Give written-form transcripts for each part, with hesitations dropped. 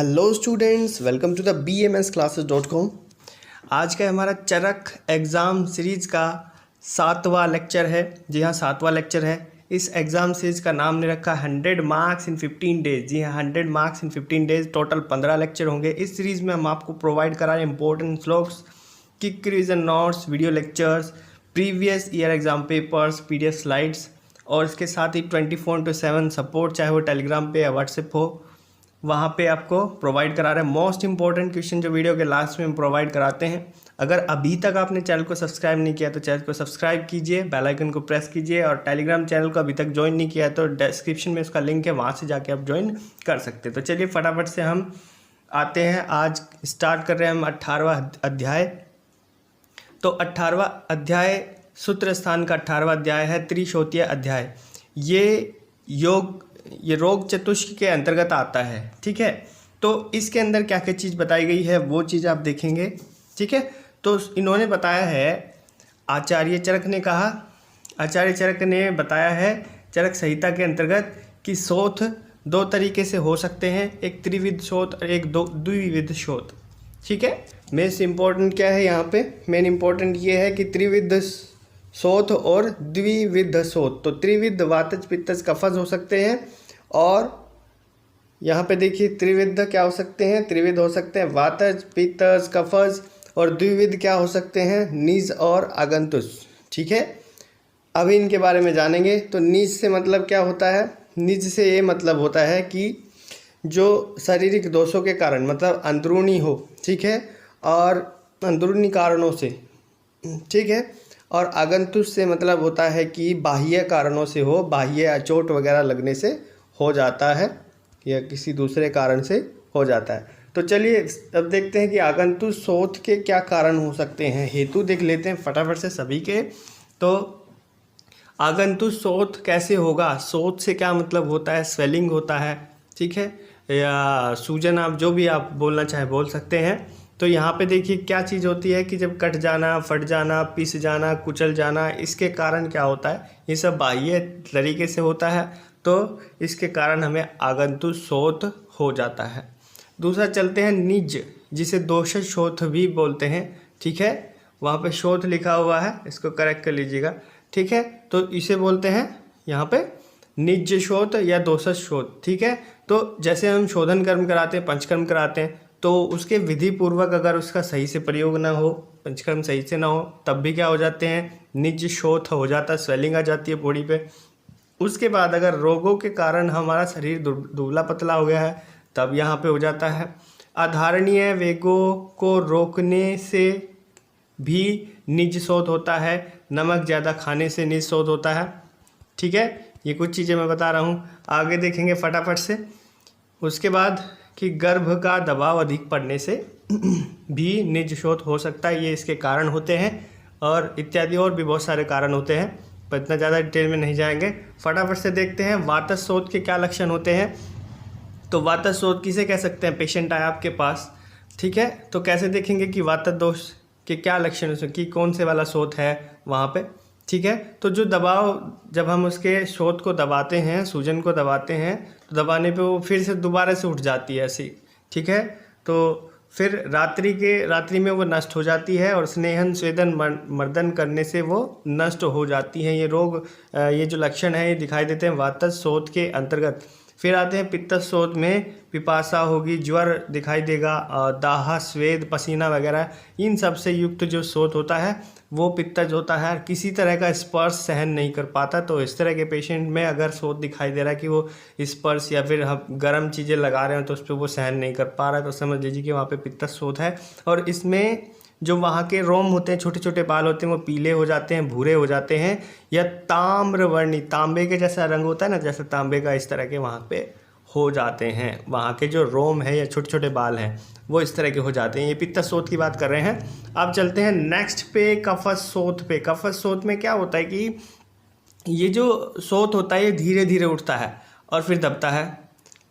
Hello students, welcome to the bmsclasses.com। आज का हमारा चरक एग्ज़ाम सीरीज़ का 7वां लेक्चर है। जी हाँ, 7वां लेक्चर है। इस एग्ज़ाम सीरीज़ का नाम ने रखा 100 मार्क्स इन 15 डेज। जी हाँ, 100 marks in 15 days. Total 15 lecture होंगे। इस सीरीज़ में हम आपको प्रोवाइड करा रहे हैं important shlokas, quick revision notes, video lectures, previous year exam papers, PDF slides और इसके साथ ही 24/7 सपोर्ट, चाहे वो टेलीग्राम पे या व्हाट्सएप हो, वहाँ पे आपको प्रोवाइड करा रहे हैं। मोस्ट इंपॉर्टेंट क्वेश्चन जो वीडियो के लास्ट में हम प्रोवाइड कराते हैं। अगर अभी तक आपने चैनल को सब्सक्राइब नहीं किया तो चैनल को सब्सक्राइब कीजिए, बेल आइकन को प्रेस कीजिए और टेलीग्राम चैनल को अभी तक ज्वाइन नहीं किया तो डिस्क्रिप्शन में उसका लिंक है, वहाँ से जाके आप ज्वाइन कर सकते हैं। तो चलिए फटाफट से हम आते हैं। आज स्टार्ट कर रहे हैं हम 18वां अध्याय। तो 18वां अध्याय सूत्र स्थान का 18वां अध्याय है, त्रिशोतीय अध्याय। ये रोग चतुष्क के अंतर्गत आता है। ठीक है, तो इसके अंदर क्या क्या चीज़ बताई गई है वो चीज़ आप देखेंगे। ठीक है, तो इन्होंने बताया है, आचार्य चरक ने कहा, आचार्य चरक ने बताया है चरक संहिता के अंतर्गत कि शोथ दो तरीके से हो सकते हैं, एक त्रिविध शोथ और एक द्विविध शोथ। ठीक है, मेन इम्पोर्टेंट क्या है यहाँ पे, मेन इम्पोर्टेंट ये है कि त्रिविध शोथ और द्विविध शोथ। तो त्रिविध वातज पित्तज कफज हो सकते हैं और यहाँ पे देखिए त्रिविध क्या हो सकते हैं, त्रिविध हो सकते हैं वातज पित्तज कफज, और द्विविध क्या हो सकते हैं, निज और आगंतुष। ठीक है, अभी इनके बारे में जानेंगे। तो निज से मतलब क्या होता है, निज से ये मतलब होता है कि जो शारीरिक दोषों के कारण, मतलब अंदरूनी हो, ठीक है, और अंदरूनी कारणों से, ठीक है, और आगंतुष से मतलब होता है कि बाह्य कारणों से हो, बाह्य चोट वगैरह लगने से हो जाता है या किसी दूसरे कारण से हो जाता है। तो चलिए अब देखते हैं कि आगंतुष शोथ के क्या कारण हो सकते हैं। हेतु देख लेते हैं फटाफट से सभी के। तो आगंतुष शोथ कैसे होगा, शोथ से क्या मतलब होता है, स्वेलिंग होता है, ठीक है, या सूजन, आप जो भी आप बोलना चाहे बोल सकते हैं। तो यहाँ पे देखिए क्या चीज़ होती है कि जब कट जाना, फट जाना, पिस जाना, कुचल जाना, इसके कारण क्या होता है, ये सब बाह्य तरीके से होता है। तो इसके कारण हमें आगंतुष शोथ हो जाता है। दूसरा चलते हैं निज, जिसे दोषज शोथ भी बोलते हैं। ठीक है, वहाँ पे शोथ लिखा हुआ है, इसको करेक्ट कर लीजिएगा। ठीक है, तो इसे बोलते हैं यहाँ पे निज शोथ या दोषज शोथ। ठीक है, तो जैसे हम शोधन कर्म कराते हैं, पंचकर्म कराते हैं, तो उसके विधि पूर्वक अगर उसका सही से प्रयोग ना हो, पंचकर्म सही से ना हो, तब भी क्या हो जाते हैं, निज शोथ हो जाता है, स्वेलिंग आ जाती है बॉडी पे। उसके बाद अगर रोगों के कारण हमारा शरीर दुबला पतला हो गया है, तब यहाँ पे हो जाता है। अधारणीय वेगों को रोकने से भी निज शोथ होता है, नमक ज़्यादा खाने से निज शोथ होता है। ठीक है, ये कुछ चीज़ें मैं बता रहा हूँ, आगे देखेंगे फटाफट से। उसके बाद कि गर्भ का दबाव अधिक पड़ने से भी निज शोथ हो सकता है, ये इसके कारण होते हैं, और इत्यादि और भी बहुत सारे कारण होते हैं, पर इतना ज़्यादा डिटेल में नहीं जाएंगे। फटाफट से देखते हैं वातज शोथ के क्या लक्षण होते हैं। तो वातज शोथ किसे कह सकते हैं, पेशेंट आया आपके पास, ठीक है, तो कैसे देखेंगे कि वातज दोष के क्या लक्षण हैं, कि कौन से वाला शोथ है वहाँ पे। ठीक है, तो जो दबाव, जब हम उसके शोथ को दबाते हैं, सूजन को दबाते हैं, तो दबाने पे वो फिर से दोबारा से उठ जाती है ऐसी। ठीक है, तो फिर रात्रि में वो नष्ट हो जाती है, और स्नेहन स्वेदन मर्दन करने से वो नष्ट हो जाती है। ये रोग, ये जो लक्षण है, ये दिखाई देते हैं वातज शोथ के अंतर्गत। फिर आते हैं पित्तज शोथ में, पिपासा होगी, ज्वर दिखाई देगा, दाह, स्वेद, पसीना वगैरह, इन सब से युक्त जो शोथ होता है वो पित्तज होता है। किसी तरह का स्पर्श सहन नहीं कर पाता, तो इस तरह के पेशेंट में अगर शोथ दिखाई दे रहा है कि वो स्पर्श या फिर हम गर्म चीज़ें लगा रहे हैं तो उस पर वो सहन नहीं कर पा रहा है, तो समझ लीजिए कि वहाँ पे पित्तज शोथ है। और इसमें जो वहाँ के रोम होते हैं, छोटे छोटे बाल होते हैं, वो पीले हो जाते हैं, भूरे हो जाते हैं, या ताम्रवर्णी, तांबे के जैसा रंग होता है ना, जैसे तांबे का, इस तरह के वहाँ पे हो जाते हैं। वहाँ के जो रोम है या छोटे छोटे बाल हैं वो इस तरह के हो जाते हैं। ये पित्तज शोथ की बात कर रहे हैं। अब चलते हैं नेक्स्ट पे, कफज शोथ पे। कफज शोथ में क्या होता है कि ये जो शोथ होता है ये धीरे धीरे उठता है और फिर दबता है,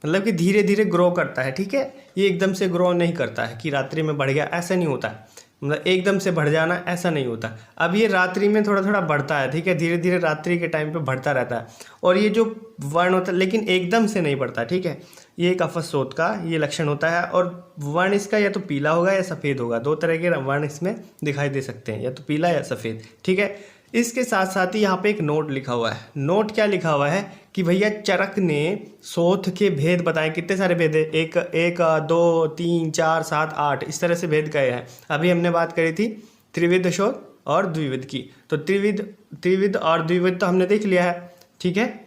मतलब कि धीरे धीरे ग्रो करता है। ठीक है, ये एकदम से ग्रो नहीं करता है कि रात्रि में बढ़ गया, ऐसा नहीं होता है। मतलब एकदम से बढ़ जाना ऐसा नहीं होता। अब ये रात्रि में थोड़ा थोड़ा बढ़ता है, ठीक है, धीरे धीरे रात्रि के टाइम पे बढ़ता रहता है। और ये जो वर्ण होता है लेकिन एकदम से नहीं बढ़ता, ठीक है, ये एक कफशोथ का ये लक्षण होता है। और वर्ण इसका या तो पीला होगा या सफ़ेद होगा, दो तरह के वर्ण इसमें दिखाई दे सकते हैं, या तो पीला या सफ़ेद, ठीक है। इसके साथ साथ ही यहाँ पे एक नोट लिखा हुआ है। नोट क्या लिखा हुआ है कि भैया चरक ने शोथ के भेद बताए। कितने सारे भेद है, एक 2 3 4 7 8 इस तरह से भेद गए हैं। अभी हमने बात करी थी त्रिविध शोथ और द्विविध की, तो त्रिविध और द्विविध तो हमने देख लिया है, ठीक है।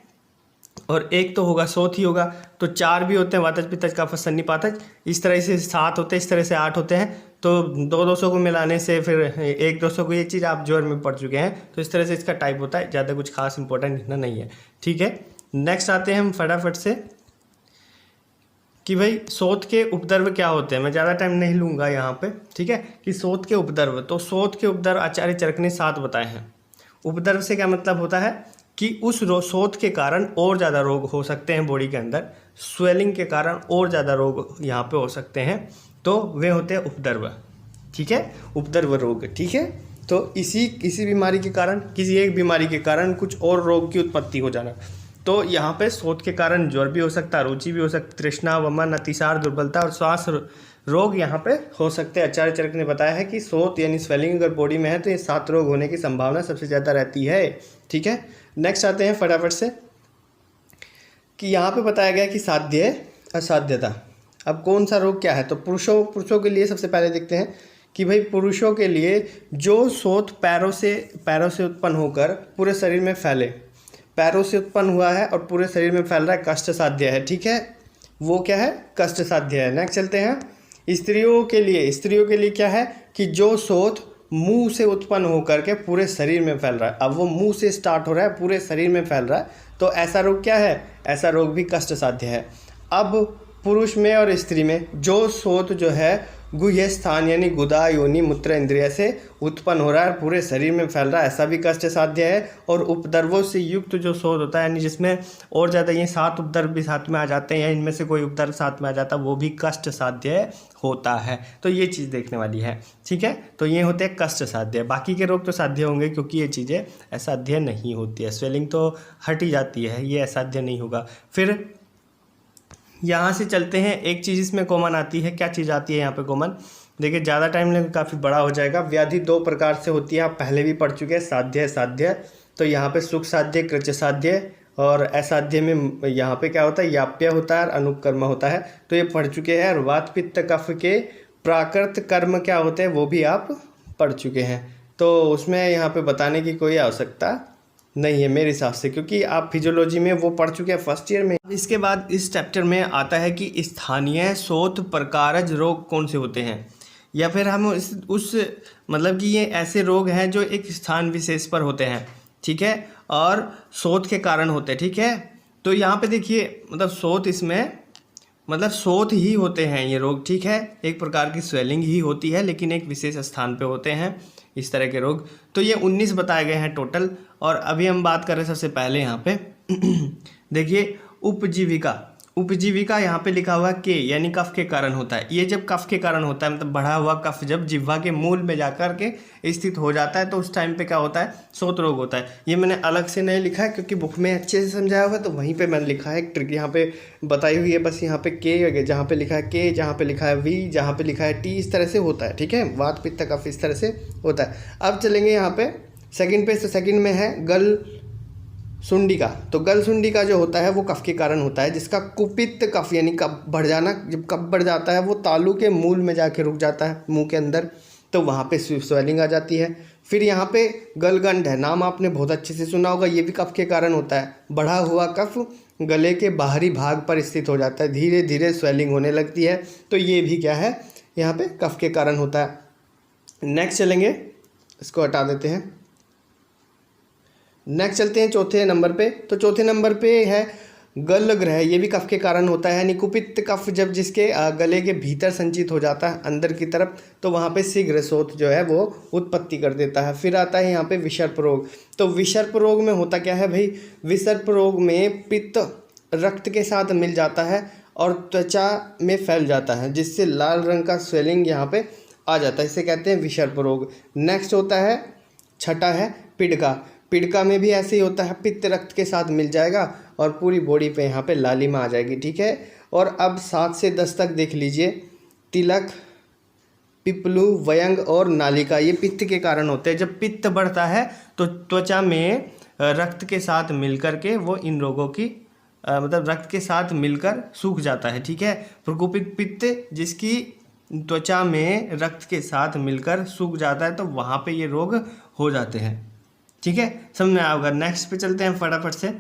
और एक तो होगा शोथ ही होगा, तो 4 भी होते हैं, वातज पित्तज कफज सन्निपातज, इस तरह से 7 होते हैं, इस तरह से 8 होते हैं। तो 200 को मिलाने से फिर 1-200 को, ये चीज़ आप जोर में पढ़ चुके हैं। तो इस तरह से इसका टाइप होता है, ज़्यादा कुछ खास इंपॉर्टेंट लिखना नहीं है, ठीक है। नेक्स्ट आते हैं हम फटाफट से कि भाई शोथ के उपद्रव क्या होते हैं। मैं ज़्यादा टाइम नहीं लूँगा यहाँ पे, ठीक है, कि शोथ के उपद्रव। तो शोथ के उपद्रव आचार्य चरक ने 7 बताए हैं। उपद्रव से क्या मतलब होता है कि उस शोथ के कारण और ज़्यादा रोग हो सकते हैं बॉडी के अंदर, स्वेलिंग के कारण और ज़्यादा रोग यहाँ पे हो सकते हैं, तो वे होते हैं उपद्रव, ठीक है, उपद्रव रोग, ठीक है। तो किसी बीमारी के कारण, किसी एक बीमारी के कारण कुछ और रोग की उत्पत्ति हो जाना। तो यहाँ पे शोथ के कारण ज्वर भी हो सकता है, रुचि भी हो सकती, तृष्णा, वमन, अतिसार, दुर्बलता और श्वास रोग यहाँ पे हो सकते हैं। आचार्य चरक ने बताया है कि शोथ यानी स्वेलिंग अगर बॉडी में है तो ये 7 रोग होने की संभावना सबसे ज़्यादा रहती है, ठीक है। नेक्स्ट आते हैं फटाफट से कि यहाँ पे बताया गया कि साध्य असाध्यता। अब कौन सा रोग क्या है, तो पुरुषों के लिए सबसे पहले देखते हैं कि भाई पुरुषों के लिए जो शोथ पैरों से उत्पन्न होकर पूरे शरीर में फैले, पैरों से उत्पन्न हुआ है और पूरे शरीर में फैल रहा है, कष्ट साध्य है, ठीक है, वो क्या है, कष्ट साध्य है। नेक्स्ट चलते हैं स्त्रियों के लिए क्या है कि जो शोथ मुंह से उत्पन्न होकर के पूरे शरीर में फैल रहा है। अब वो मुंह से स्टार्ट हो रहा है, पूरे शरीर में फैल रहा है, तो ऐसा रोग क्या है, ऐसा रोग भी कष्ट साध्य है। अब पुरुष में और स्त्री में जो शोथ जो है गुह्य स्थान यानी गुदा, योनि, मूत्र इंद्रिय से उत्पन्न हो रहा है, पूरे शरीर में फैल रहा है, ऐसा भी कष्ट साध्य है। और उपद्रवों से युक्त जो शोथ होता है, यानी जिसमें और ज़्यादा ये 7 उपद्रव भी साथ में आ जाते हैं या इनमें से कोई उपद्रव साथ में आ जाता है, वो भी कष्ट साध्य होता है। तो ये चीज़ देखने वाली है, ठीक है। तो ये होते हैं कष्ट साध्य। बाकी के रोग तो साध्य होंगे क्योंकि ये चीज़ें असाध्य नहीं होती है, स्वेलिंग तो हट ही जाती है, ये असाध्य नहीं होगा। फिर यहाँ से चलते हैं, एक चीज़ इसमें कॉमन आती है। क्या चीज़ आती है यहाँ पे कॉमन, देखिए ज़्यादा टाइम लेकर काफ़ी बड़ा हो जाएगा। व्याधि 2 प्रकार से होती है, आप पहले भी पढ़ चुके हैं, साध्य। तो यहाँ पे सुख साध्य, कृच साध्य, और असाध्य में यहाँ पे क्या होता है, याप्य होता है और अनुकर्म होता है, तो ये पढ़ चुके हैं। और वात पित्त कफ के प्राकृत कर्म क्या होते हैं वो भी आप पढ़ चुके हैं, तो उसमें यहाँ पे बताने की कोई आवश्यकता नहीं है मेरे हिसाब से, क्योंकि आप फिजियोलॉजी में वो पढ़ चुके हैं फर्स्ट ईयर में। इसके बाद इस चैप्टर में आता है कि स्थानीय शोथ प्रकारज रोग कौन से होते हैं, या फिर हम उस मतलब कि ये ऐसे रोग हैं जो एक स्थान विशेष पर होते हैं, ठीक है, और शोथ के कारण होते हैं, ठीक है। तो यहाँ पे देखिए मतलब शोथ, इसमें मतलब शोथ ही होते हैं ये रोग, ठीक है, एक प्रकार की स्वेलिंग ही होती है लेकिन एक विशेष स्थान पे होते हैं इस तरह के रोग। तो ये 19 बताए गए हैं टोटल। और अभी हम बात कर रहे हैं सबसे पहले यहाँ पे देखिए उपजीविका यहाँ पे लिखा हुआ के, यानी कफ के कारण होता है। ये जब कफ के कारण होता है, मतलब बढ़ा हुआ कफ जब जिह्वा के मूल में जाकर के स्थित हो जाता है, तो उस टाइम पे क्या होता है, शोथ रोग होता है। ये मैंने अलग से नहीं लिखा है क्योंकि बुक में अच्छे से समझाया हुआ है, तो वहीं पे मैंने लिखा है, एक ट्रिक यहाँ पे बताई हुई है, बस यहाँ पे के, जहाँ पे लिखा है के, जहाँ पे लिखा है वी, जहाँ पे लिखा है टी, इस तरह से होता है, ठीक है, वात पित्त कफ इस तरह से होता है। अब चलेंगे यहाँ पे सेकंड पे, तो सेकंड में है गल सुंडी का। तो गल सुंडी का जो होता है वो कफ के कारण होता है, जिसका कुपित्त कफ यानी कफ बढ़ जाना, जब कफ बढ़ जाता है वो तालू के मूल में जाके रुक जाता है मुंह के अंदर, तो वहाँ पे स्वेलिंग आ जाती है। फिर यहाँ पे गलगंड है, नाम आपने बहुत अच्छे से सुना होगा, ये भी कफ के कारण होता है। बढ़ा हुआ कफ गले के बाहरी भाग पर स्थित हो जाता है, धीरे धीरे स्वेलिंग होने लगती है, तो ये भी क्या है, यहाँ पे कफ के कारण होता है। नेक्स्ट चलेंगे, इसको हटा देते हैं। नेक्स्ट चलते हैं चौथे नंबर पे। तो चौथे नंबर पे है गल ग्रह, ये भी कफ के कारण होता है, यानी कुपित्त कफ जब जिसके गले के भीतर संचित हो जाता है अंदर की तरफ, तो वहाँ पे शीघ्र शोथ जो है वो उत्पत्ति कर देता है। फिर आता है यहाँ पे विषर्प रोग। तो विषर्प रोग में होता क्या है भाई, विषर्प रोग में पित्त रक्त के साथ मिल जाता है और त्वचा में फैल जाता है, जिससे लाल रंग का स्वेलिंग यहाँ पे आ जाता है, इसे कहते हैं विषर्प रोग। नेक्स्ट होता है छठा है पिडका। पिडका में भी ऐसे ही होता है, पित्त रक्त के साथ मिल जाएगा और पूरी बॉडी पे यहाँ पे लालिमा आ जाएगी, ठीक है। और अब 7 से 10 तक देख लीजिए, तिलक, पिपलू, वयंग और नालिका, ये पित्त के कारण होते हैं। जब पित्त बढ़ता है तो त्वचा में रक्त के साथ मिलकर के वो इन रोगों की मतलब रक्त के साथ मिलकर सूख जाता है, ठीक है। प्रकोपित पित्त जिसकी त्वचा में रक्त के साथ मिलकर सूख जाता है तो वहाँ पे ये रोग हो जाते हैं, ठीक है। समझ में आएगा। नेक्स्ट पे चलते हैं फटाफट से।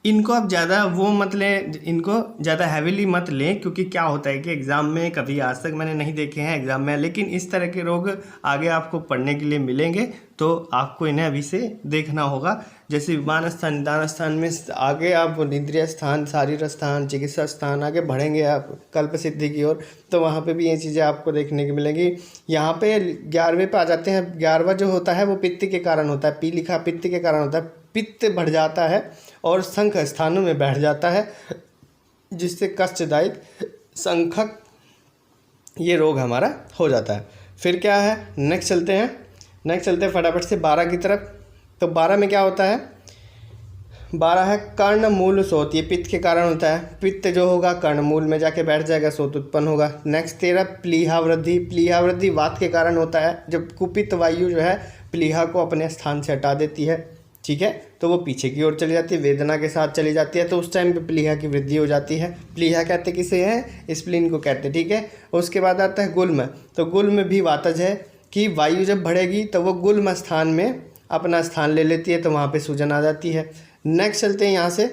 इनको अब ज़्यादा वो मत लें, इनको ज़्यादा हैवीली मत लें, क्योंकि क्या होता है कि एग्ज़ाम में कभी आज तक मैंने नहीं देखे हैं एग्ज़ाम में, लेकिन इस तरह के रोग आगे आपको पढ़ने के लिए मिलेंगे तो आपको इन्हें अभी से देखना होगा। जैसे विमान स्थान, निदान स्थान में आगे आप इंद्रिय स्थान, शारीर स्थान, चिकित्सा स्थान, आगे बढ़ेंगे आप कल्प सिद्धि की ओर, तो वहाँ पे भी ये चीज़ें आपको देखने को मिलेंगी। यहाँ पे 11वें पे आ जाते हैं। 11वां जो होता है वो पित्त के कारण होता है, पी लिखा पित्त के कारण होता है। पित्त बढ़ जाता है और शंख स्थानों में बैठ जाता है, जिससे कष्टदायक शंखक ये रोग हमारा हो जाता है। फिर क्या है, नेक्स्ट चलते हैं फटाफट से 12 की तरफ। तो 12 में क्या होता है, 12 है कर्णमूल शोथ, ये पित्त के कारण होता है। पित्त जो होगा कर्णमूल में जाके बैठ जाएगा, शोथ उत्पन्न होगा। नेक्स्ट 13 प्लीहा वृद्धि। प्लीहा वृद्धि वात के कारण होता है, जब कुपित वायु जो है प्लीहा को अपने स्थान से हटा देती है, ठीक है, तो वो पीछे की ओर चली जाती है, वेदना के साथ चली जाती है, तो उस टाइम पे प्लीहा की वृद्धि हो जाती है। प्लीहा कहते किसे हैं, स्प्लीन को कहते हैं, ठीक है। उसके बाद आता है गुल्म। तो गुल्म भी वातज है कि वायु जब बढ़ेगी तो वो गुल्म स्थान में अपना स्थान ले लेती है, तो वहाँ पे सूजन आ जाती है। नेक्स्ट चलते हैं यहाँ से।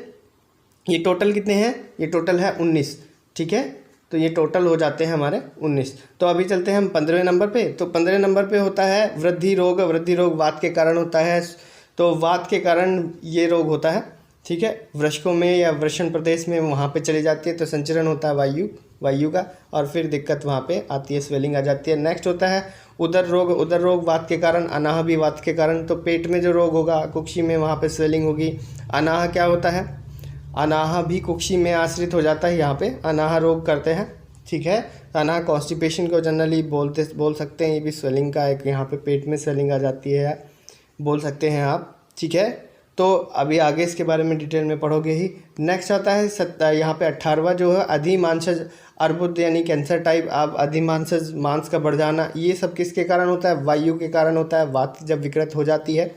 ये टोटल कितने हैं, ये टोटल है 19, ठीक है। तो ये टोटल हो जाते हैं हमारे 19। तो अभी चलते हैं हम 15वें नंबर पे। तो 15वें नंबर पे होता है वृद्धि रोग। वृद्धि रोग वात के कारण होता है, तो वात के कारण ये रोग होता है, ठीक है। वृषकों में या वृषण प्रदेश में वहाँ पे चली जाती है, तो संचरण होता है वायु का, और फिर दिक्कत वहाँ पे आती है, स्वेलिंग आ जाती है। नेक्स्ट होता है उदर रोग। उदर रोग वात के कारण, अनाह भी वात के कारण। तो पेट में जो रोग होगा, कुक्षी में वहाँ पे स्वेलिंग होगी। अनाह क्या होता है, अनाह भी कुक्षी में आश्रित हो जाता है, यहाँ पे अनाह रोग करते हैं, ठीक है। अनाह कॉन्स्टिपेशन को जनरली बोल सकते हैं, ये भी स्वेलिंग का एक, यहाँ पे पेट में स्वेलिंग आ जाती है, बोल सकते हैं आप, ठीक है। तो अभी आगे इसके बारे में डिटेल में पढ़ोगे ही। नेक्स्ट आता है यहाँ पे 18वां जो है अधिमांसज अर्बुद, यानी कैंसर टाइप। आप अधिमांसज मांस का बढ़ जाना, ये सब किसके कारण होता है, वायु के कारण होता है। वात जब विकृत हो जाती है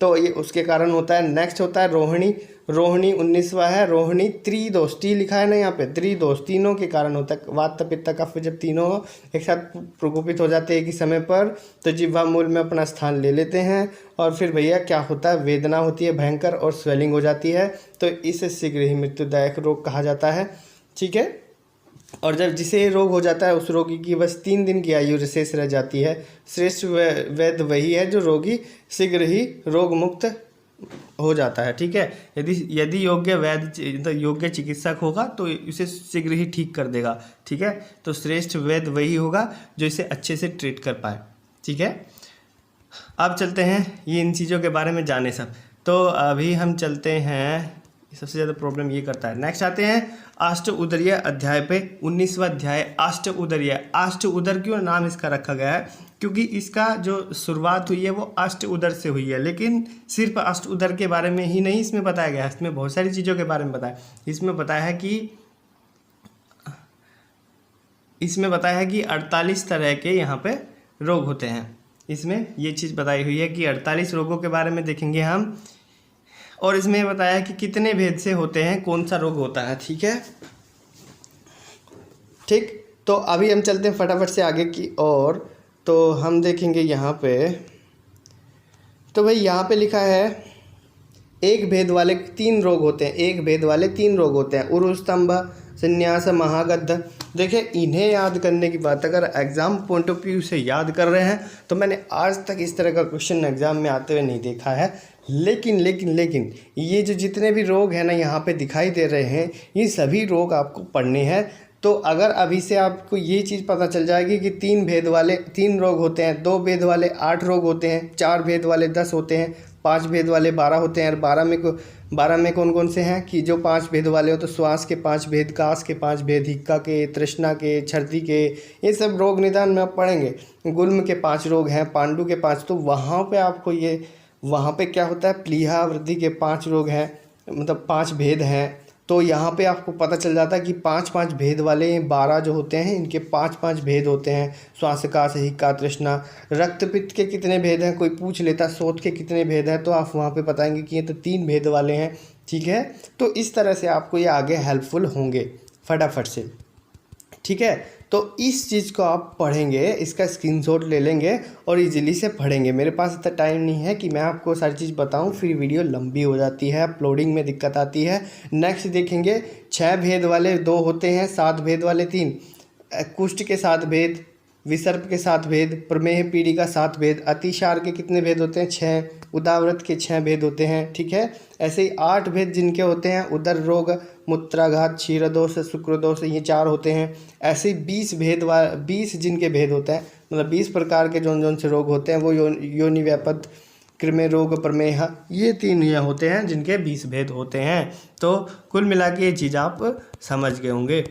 तो ये उसके कारण होता है। नेक्स्ट होता है रोहिणी। रोहिणी 19वां है। रोहिणी त्रिदोष, टी लिखा है ना यहाँ पे, त्रिदोष, तीनों के कारण होता है। वात पित्त कफ जब तीनों एक साथ प्रकोपित हो जाते हैं एक ही समय पर, तो जिह्वा मूल में अपना स्थान ले लेते हैं, और फिर भैया क्या होता है, वेदना होती है भयंकर और स्वेलिंग हो जाती है, तो इसे शीघ्र ही मृत्युदायक रोग कहा जाता है, ठीक है। और जब जिसे रोग हो जाता है उस रोगी की बस 3 दिन की आयु शेष रह जाती है। श्रेष्ठ वैद्य वही है जो रोगी शीघ्र ही रोग मुक्त हो जाता है, ठीक है। यदि योग्य वैद्य, योग्य चिकित्सक होगा तो इसे शीघ्र ही ठीक कर देगा, ठीक है। तो श्रेष्ठ वैद्य वही होगा जो इसे अच्छे से ट्रीट कर पाए, ठीक है। अब चलते हैं, ये इन चीज़ों के बारे में जाने सब। तो अभी हम चलते हैं, सबसे ज़्यादा प्रॉब्लम ये करता है। नेक्स्ट आते हैं अष्ट उदरीय अध्याय पे। 19वां अध्याय अष्ट उदरीय। अष्ट उदर क्यों नाम इसका रखा गया है, क्योंकि इसका जो शुरुआत हुई है वो अष्ट उदर से हुई है। लेकिन सिर्फ अष्ट उदर के बारे में ही नहीं इसमें बताया गया है, इसमें बहुत सारी चीज़ों के बारे में बताया। इसमें बताया है कि 48 तरह के यहाँ पे रोग होते हैं। इसमें ये चीज़ बताई हुई है कि 48 रोगों के बारे में देखेंगे हम, और इसमें बताया है कि कितने भेद से होते हैं, कौन सा रोग होता है, ठीक है। ठीक, तो अभी हम चलते हैं फटाफट से आगे की ओर। तो हम देखेंगे यहाँ पे, तो भाई यहाँ पे लिखा है एक भेद वाले 3 रोग होते हैं। एक भेद वाले 3 रोग होते हैं, उरुस्तंभ, संन्यास, महागद्ध। देखिए, इन्हें याद करने की बात अगर एग्ज़ाम पॉइंट ऑफ व्यू से याद कर रहे हैं तो मैंने आज तक इस तरह का क्वेश्चन एग्ज़ाम में आते हुए नहीं देखा है। लेकिन ये जो जितने भी रोग हैं ना यहाँ पे दिखाई दे रहे हैं, ये सभी रोग आपको पढ़ने हैं। तो अगर अभी से आपको ये चीज़ पता चल जाएगी कि 3 भेद वाले 3 रोग होते हैं, 2 भेद वाले 8 रोग होते हैं, 4 भेद वाले 10 होते हैं, 5 भेद वाले 12 होते हैं, और 12 में कौन कौन से हैं कि जो 5 भेद वाले हो, तो श्वास के 5 भेद, कास के 5 भेद, हिक्का के, तृष्णा के, छर्दी के, ये सब रोग निदान में आप पढ़ेंगे। गुल्म के 5 रोग हैं, पांडु के 5, तो वहाँ पे आपको ये वहाँ पे क्या होता है, प्लीहा वृद्धि के 5 रोग हैं, मतलब 5 भेद हैं। तो यहाँ पे आपको पता चल जाता है कि 5-5 भेद वाले 12 जो होते हैं इनके 5-5 भेद होते हैं। श्वासकाश, हिक्का, तृष्णा। रक्त पित्त के कितने भेद हैं, कोई पूछ लेता, शोथ के कितने भेद हैं, तो आप वहाँ पे बताएंगे कि ये तो 3 भेद वाले हैं। ठीक है, तो इस तरह से आपको ये आगे हेल्पफुल होंगे फटाफट से। ठीक है, तो इस चीज़ को आप पढ़ेंगे, इसका स्क्रीनशॉट ले लेंगे और इजीली से पढ़ेंगे। मेरे पास इतना टाइम नहीं है कि मैं आपको सारी चीज़ बताऊं, फिर वीडियो लंबी हो जाती है, अपलोडिंग में दिक्कत आती है। नेक्स्ट देखेंगे 6 भेद वाले 2 होते हैं, 7 भेद वाले 3, कुष्ठ के 7 भेद, विसर्प के 7 भेद, प्रमेह पीढ़ी का 7 भेद, अतिसार के कितने भेद होते हैं 6, उदाव्रत के 6 भेद होते हैं। ठीक है, ऐसे ही 8 भेद जिनके होते हैं, उदर रोग, मूत्राघात, क्षीरदोष, शुक्रदोष, ये 4 होते हैं। ऐसे ही 20 जिनके भेद होते हैं, मतलब 20 प्रकार के जौन से रोग होते हैं वो योनि व्यापद, कृमि रोग, प्रमेह, ये 3 ये होते हैं जिनके 20 भेद होते हैं। तो कुल मिला के ये चीज़ आप समझ गए होंगे।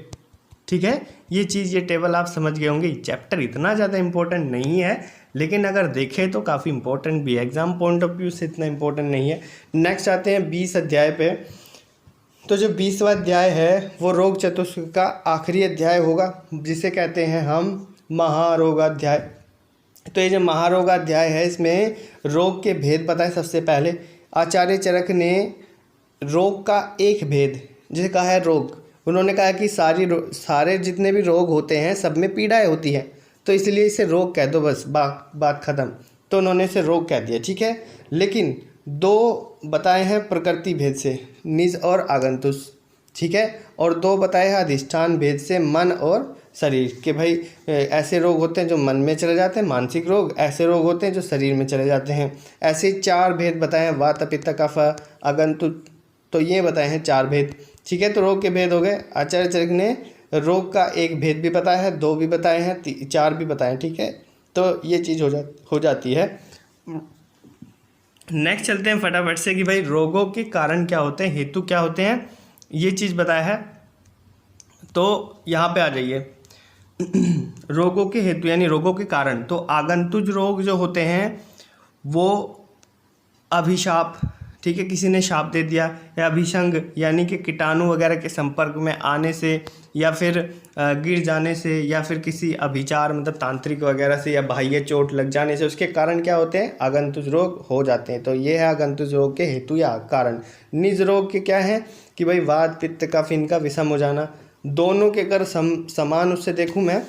ठीक है, ये चीज़, ये टेबल आप समझ गए होंगे। चैप्टर इतना ज़्यादा इम्पोर्टेंट नहीं है, लेकिन अगर देखें तो काफ़ी इम्पोर्टेंट भी है, एग्जाम पॉइंट ऑफ व्यू से इतना इम्पोर्टेंट नहीं है। नेक्स्ट आते हैं 20 अध्याय पे। तो जो 20वां अध्याय है वो रोग चतुष्क का आखिरी अध्याय होगा, जिसे कहते हैं हम महारोगाध्याय। तो ये जो महारोगाध्याय है, इसमें रोग के भेद बताए। सबसे पहले आचार्य चरक ने रोग का एक भेद जिसे कहा है रोग, उन्होंने कहा कि सारे जितने भी रोग होते हैं सब में पीड़ाएँ होती हैं, तो इसलिए इसे रोग कह दो, बस बात ख़त्म। तो उन्होंने इसे रोग कह दिया। ठीक है, लेकिन 2 बताए हैं प्रकृति भेद से, निज और आगंतुष। ठीक है, और 2 बताए हैं अधिष्ठान भेद से, मन और शरीर के। भाई ऐसे रोग होते हैं जो मन में चले जाते हैं, मानसिक रोग, ऐसे रोग होते हैं जो शरीर में चले जाते हैं। ऐसे 4 भेद बताए हैं, वात, पित्त, कफ, आगंतुष। तो ये बताए हैं 4 भेद। ठीक है, तो रोग के भेद हो गए। आचार्य चरक ने रोग का एक भेद भी बताया है, 2 भी बताए हैं, 4 भी बताए हैं। ठीक है, तो ये चीज़ हो जाती है। नेक्स्ट चलते हैं फटाफट से कि भाई रोगों के कारण क्या होते हैं, हेतु क्या होते हैं, ये चीज़ बताया है। तो यहाँ पे आ जाइए रोगों के हेतु यानी रोगों के कारण। तो आगंतुज रोग जो होते हैं वो अभिशाप, ठीक है, किसी ने शाप दे दिया, या अभिसंग यानी कि कीटाणु वगैरह के संपर्क में आने से, या फिर गिर जाने से, या फिर किसी अभिचार मतलब तांत्रिक वगैरह से, या बाह्य चोट लग जाने से, उसके कारण क्या होते हैं, आगंतुज रोग हो जाते हैं। तो ये है आगंतुज रोग के हेतु या कारण। निज रोग के क्या है कि भाई वात, पित्त, कफ, इनका विषम हो जाना। दोनों के अगर समान उससे देखूँ मैं,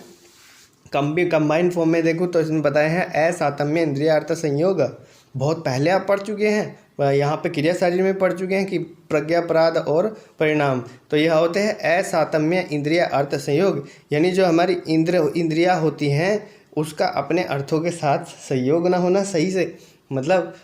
कंबाइंड फॉर्म में देखूँ, तो इसमें बताए हैं असातम्य इंद्रिय अर्थ संयोग। बहुत पहले आप पढ़ चुके हैं, यहाँ पे क्रिया शरीर में पढ़ चुके हैं कि प्रज्ञा, अपराध और परिणाम। तो यह होते हैं असातम्य इंद्रिय अर्थ संयोग, यानी जो हमारी इंद्रियाँ होती हैं उसका अपने अर्थों के साथ संयोग ना होना सही से, मतलब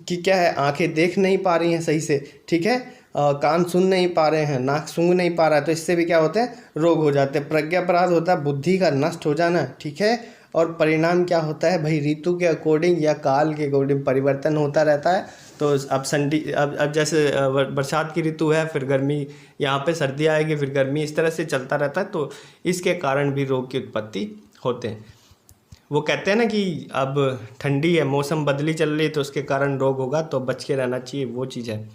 कि क्या है, आंखें देख नहीं पा रही हैं सही से, ठीक है, कान सुन नहीं पा रहे हैं, नाक सूंघ नहीं पा रहा है, तो इससे भी क्या होते हैं, रोग हो जाते हैं। प्रज्ञा अपराध होता है बुद्धि का नष्ट हो जाना, ठीक है। और परिणाम क्या होता है भाई, ऋतु के अकॉर्डिंग या काल के अकॉर्डिंग परिवर्तन होता रहता है। तो अब जैसे बरसात की ऋतु है, फिर गर्मी, यहाँ पे सर्दी आएगी, फिर गर्मी, इस तरह से चलता रहता है। तो इसके कारण भी रोग की उत्पत्ति होते हैं। वो कहते हैं ना कि अब ठंडी है, मौसम बदली चल रही है, तो उसके कारण रोग होगा, तो बच के रहना चाहिए, वो चीज़ है।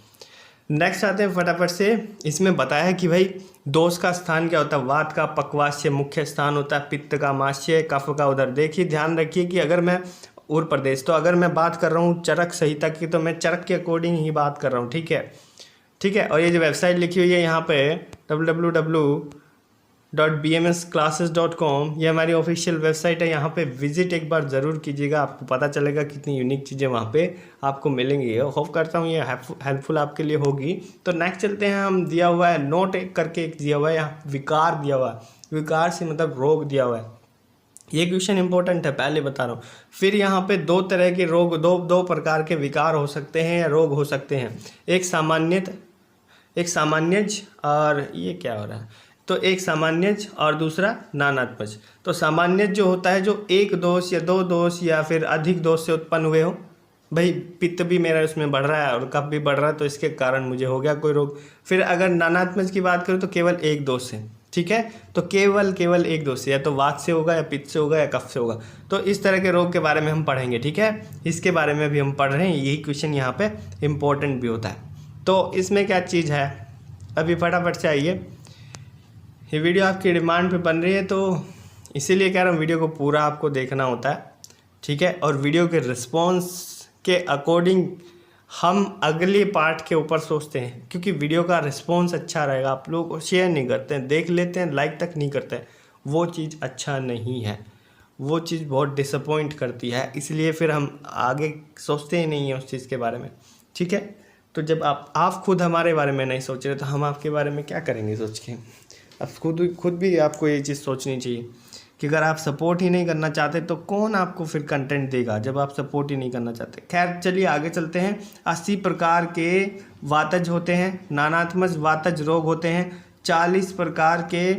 नेक्स्ट आते हैं फटाफट से। इसमें बताया है कि भाई दोष का स्थान क्या होता है, वात का पक्वास्य मुख्य स्थान होता है, पित्त का मास्य, कफ का उदर। देखिए ध्यान रखिए कि अगर मैं उर प्रदेश, तो अगर मैं बात कर रहा हूँ चरक संहिता की, तो मैं चरक के अकॉर्डिंग ही बात कर रहा हूँ, ठीक है, ठीक है। और ये जो वेबसाइट लिखी हुई है यहाँ पे www.bmsclasses.com, ये हमारी ऑफिशियल वेबसाइट है। यहाँ पे विजिट एक बार ज़रूर कीजिएगा, आपको पता चलेगा कितनी यूनिक चीज़ें वहाँ पे आपको मिलेंगी। होप करता हूँ ये हेल्पफुल आपके लिए होगी। तो नेक्स्ट चलते हैं, हम दिया हुआ है नोट एक करके, एक दिया हुआ है यहाँ विकार दिया हुआ है, विकार से मतलब रोग दिया हुआ है। ये क्वेश्चन इंपॉर्टेंट है, पहले बता रहा हूँ। फिर यहाँ पे 2 तरह के रोग, दो प्रकार के विकार हो सकते हैं या रोग हो सकते हैं। एक सामान्यज और ये क्या हो रहा है, तो एक सामान्यज और दूसरा नानात्मज। तो सामान्यज जो होता है, जो एक दोष या 2 दोष या फिर अधिक दोष से उत्पन्न हुए हो, भाई पित्त भी मेरा उसमें बढ़ रहा है और कफ भी बढ़ रहा है, तो इसके कारण मुझे हो गया कोई रोग। फिर अगर नानात्मज की बात करूँ तो केवल एक दोष से, ठीक है, तो केवल एक दोष से, या तो वात से होगा या पित्त से होगा या कफ से होगा। तो इस तरह के रोग के बारे में हम पढ़ेंगे, ठीक है, इसके बारे में भी हम पढ़ रहे हैं, यही क्वेश्चन यहाँ पे इम्पोर्टेंट भी होता है। तो इसमें क्या चीज़ है, अभी फटाफट से आइए, ये वीडियो आपकी डिमांड पे बन रही है तो इसीलिए कह रहा हूँ वीडियो को पूरा आपको देखना होता है, ठीक है, और वीडियो के रिस्पॉन्स के अकॉर्डिंग हम अगले पार्ट के ऊपर सोचते हैं, क्योंकि वीडियो का रिस्पॉन्स अच्छा रहेगा, आप लोग को शेयर नहीं करते हैं, देख लेते हैं, लाइक तक नहीं करते हैं, वो चीज़ अच्छा नहीं है, वो चीज़ बहुत डिसअपॉइंट करती है, इसलिए फिर हम आगे सोचते ही नहीं हैं उस चीज़ के बारे में, ठीक है। तो जब आप खुद हमारे बारे में नहीं सोच रहे तो हम आपके बारे में क्या करेंगे सोच के। अब खुद भी आपको ये चीज़ सोचनी चाहिए कि अगर आप सपोर्ट ही नहीं करना चाहते तो कौन आपको फिर कंटेंट देगा, जब आप सपोर्ट ही नहीं करना चाहते। खैर चलिए आगे चलते हैं। 80 प्रकार के वातज होते हैं, नानात्मज वातज रोग होते हैं, 40 प्रकार के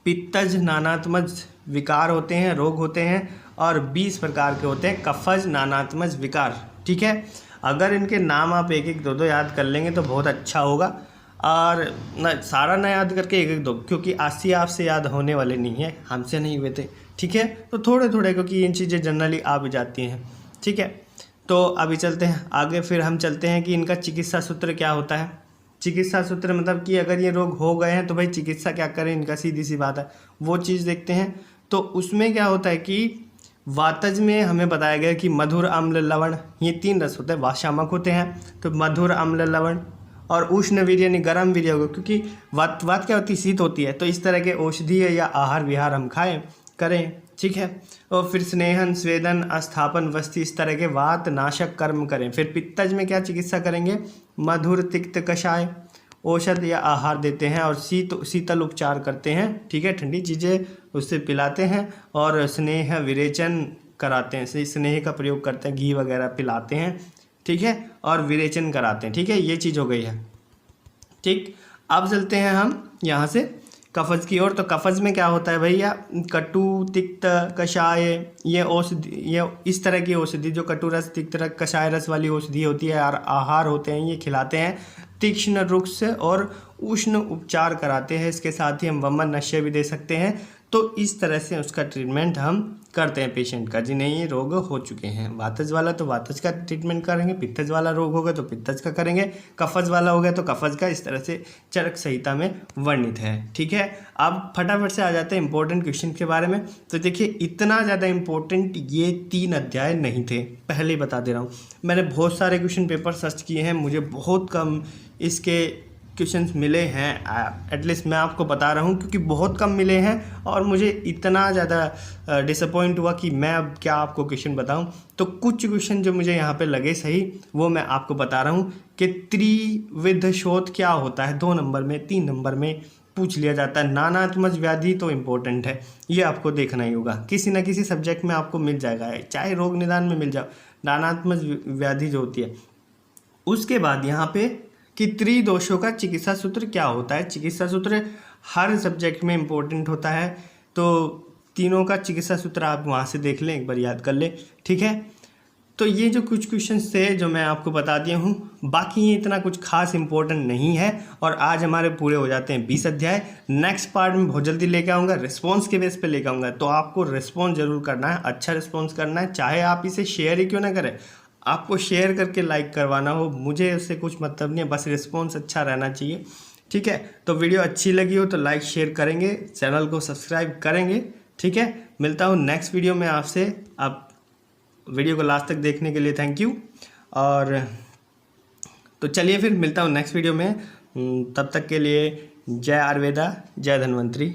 पित्तज नानात्मज विकार होते हैं, रोग होते हैं, और 20 प्रकार के होते हैं कफज नानात्मज विकार, ठीक है। अगर इनके नाम आप एक एक दो याद कर लेंगे तो बहुत अच्छा होगा, और न सारा ना याद करके एक एक दो, क्योंकि 80 आपसे याद होने वाले नहीं है, हमसे नहीं हुए थे, ठीक है, तो थोड़े थोड़े, क्योंकि इन चीज़ें जनरली आ भी जाती हैं, ठीक है। तो अभी चलते हैं आगे, फिर हम चलते हैं कि इनका चिकित्सा सूत्र क्या होता है। चिकित्सा सूत्र मतलब कि अगर ये रोग हो गए हैं तो भाई चिकित्सा क्या करें, इनका सीधी सी बात है, वो चीज़ देखते हैं। तो उसमें क्या होता है कि वातज में हमें बताया गया कि मधुर अम्ल लवण, ये 3 रस होते हैं, वाशामक होते हैं, तो मधुर अम्ल लवण, और उष्ण वीर्य यानी गर्म वीर्य होगा, क्योंकि वात क्या होती है, शीत होती है, तो इस तरह के औषधीय या आहार विहार हम खाएं करें, ठीक है। और फिर स्नेहन स्वेदन अस्थापन वस्ती, इस तरह के वात नाशक कर्म करें। फिर पित्तज में क्या चिकित्सा करेंगे, मधुर तिक्त कषाय औषध या आहार देते हैं, और शीतल उपचार करते हैं, ठीक है, ठंडी चीज़ें उससे पिलाते हैं, और स्नेह विरेचन कराते हैं, स्नेह का प्रयोग करते हैं, घी वगैरह पिलाते हैं, ठीक है, और विरेचन कराते हैं, ठीक है, ये चीज़ हो गई है, ठीक। अब चलते हैं हम यहाँ से कफज की ओर। तो कफज में क्या होता है भैया, कटु तिक्त कषाय, ये औषधि, ये इस तरह की औषधि जो कटु रस तिक्त रस कषाय रस वाली औषधि होती है, और आहार होते हैं, ये खिलाते हैं। तीक्ष्ण रुक्ष और उष्ण उपचार कराते हैं, इसके साथ ही हम वमन नशे भी दे सकते हैं। तो इस तरह से उसका ट्रीटमेंट हम करते हैं पेशेंट का, जिन्हें ये रोग हो चुके हैं। वातज वाला तो वातज का ट्रीटमेंट करेंगे, पित्तज वाला रोग होगा तो पित्तज का करेंगे, कफज वाला हो गया तो कफज का, इस तरह से चरक संहिता में वर्णित है, ठीक है। अब फटाफट से आ जाते हैं इंपॉर्टेंट क्वेश्चन के बारे में। तो देखिए इतना ज़्यादा इंपॉर्टेंट ये 3 अध्याय नहीं थे, पहले ही बता दे रहा हूँ। मैंने बहुत सारे क्वेश्चन पेपर सर्च किए हैं, मुझे बहुत कम इसके क्वेश्चंस मिले हैं, एटलीस्ट मैं आपको बता रहा हूँ, क्योंकि बहुत कम मिले हैं और मुझे इतना ज़्यादा डिसअपॉइंट हुआ कि मैं अब क्या आपको क्वेश्चन बताऊँ। तो कुछ क्वेश्चन जो मुझे यहाँ पे लगे सही वो मैं आपको बता रहा हूँ कि त्रिविध शोथ क्या होता है, 2 नंबर में 3 नंबर में पूछ लिया जाता है। नानात्मज व्याधि तो इम्पोर्टेंट है, ये आपको देखना ही होगा, किसी न किसी सब्जेक्ट में आपको मिल जाएगा, चाहे रोग निदान में मिल जाओ, नानात्मज व्याधि जो होती है। उसके बाद यहाँ पे कि त्रिदोषों का चिकित्सा सूत्र क्या होता है। चिकित्सा सूत्र हर सब्जेक्ट में इम्पोर्टेंट होता है, तो तीनों का चिकित्सा सूत्र आप वहाँ से देख लें, एक बार याद कर लें, ठीक है। तो ये जो कुछ क्वेश्चंस थे जो मैं आपको बता दिया हूँ, बाकी ये इतना कुछ खास इंपॉर्टेंट नहीं है। और आज हमारे पूरे हो जाते हैं 20 अध्याय। नेक्स्ट पार्ट में बहुत जल्दी लेके आऊँगा, रिस्पॉन्स के बेस पे लेके आऊँगा, तो आपको रिस्पॉन्स जरूर करना है, अच्छा रिस्पॉन्स करना है, चाहे आप इसे शेयर ही क्यों ना करें, आपको शेयर करके लाइक करवाना हो, मुझे उससे कुछ मतलब नहीं है, बस रिस्पॉन्स अच्छा रहना चाहिए, ठीक है। तो वीडियो अच्छी लगी हो तो लाइक शेयर करेंगे, चैनल को सब्सक्राइब करेंगे, ठीक है। मिलता हूँ नेक्स्ट वीडियो में आपसे। आप वीडियो को लास्ट तक देखने के लिए थैंक यू। और तो चलिए फिर मिलता हूँ नेक्स्ट वीडियो में, तब तक के लिए जय आयुर्वेदा, जय धन्वंतरी।